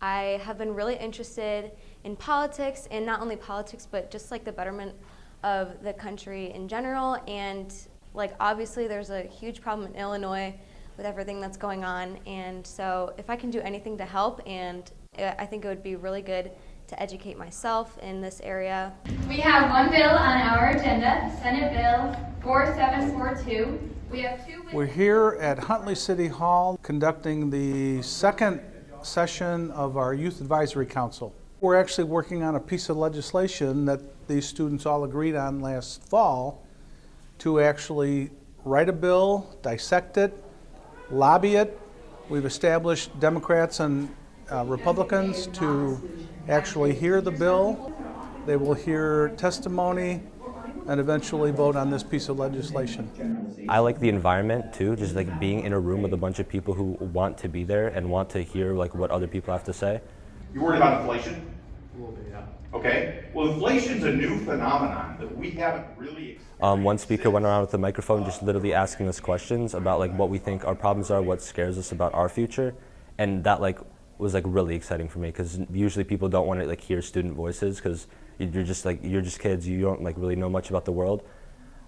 I have been really interested in politics, and not only politics, but just like the betterment of the country in general. And like obviously there's a huge problem in Illinois with everything that's going on, and so if I can do anything to help, and I think it would be really good to educate myself in this area. We have one bill on our agenda, Senate Bill 4742. We have two. We're here at Huntley City Hall conducting the second session of our Youth Advisory Council. We're actually working on a piece of legislation that these students all agreed on last fall to actually write a bill, dissect it, lobby it. We've established Democrats and Republicans to actually hear the bill. They will hear testimony and eventually vote on this piece of legislation. I like the environment too, just like being in a room with a bunch of people who want to be there and want to hear like what other people have to say. You worried about inflation? A little bit, yeah. Okay. Well, inflation's a new phenomenon that we haven't really One speaker went around with the microphone just literally asking us questions about like what we think our problems are, what scares us about our future, and that like was like really exciting for me, because usually people don't want to like hear student voices because you're just kids, you don't like really know much about the world.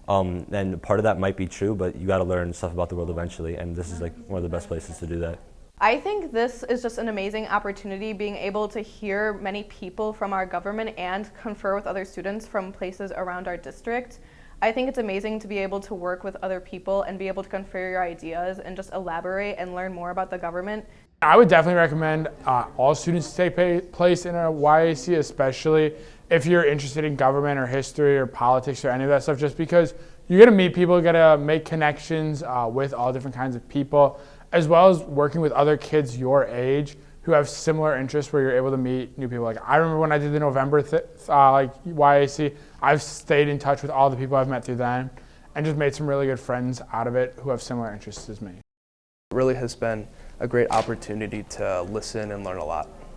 And part of that might be true, but you got to learn stuff about the world eventually, and this is like one of the best places to do that. I think this is just an amazing opportunity, being able to hear many people from our government and confer with other students from places around our district. I think it's amazing to be able to work with other people and be able to confer your ideas and just elaborate and learn more about the government. I would definitely recommend all students to take place in a YAC, especially if you're interested in government or history or politics or any of that stuff, just because you're gonna meet people, you're gonna make connections with all different kinds of people, as well as working with other kids your age who have similar interests where you're able to meet new people. Like I remember when I did the November YAC, I've stayed in touch with all the people I've met through then and just made some really good friends out of it who have similar interests as me. It really has been a great opportunity to listen and learn a lot.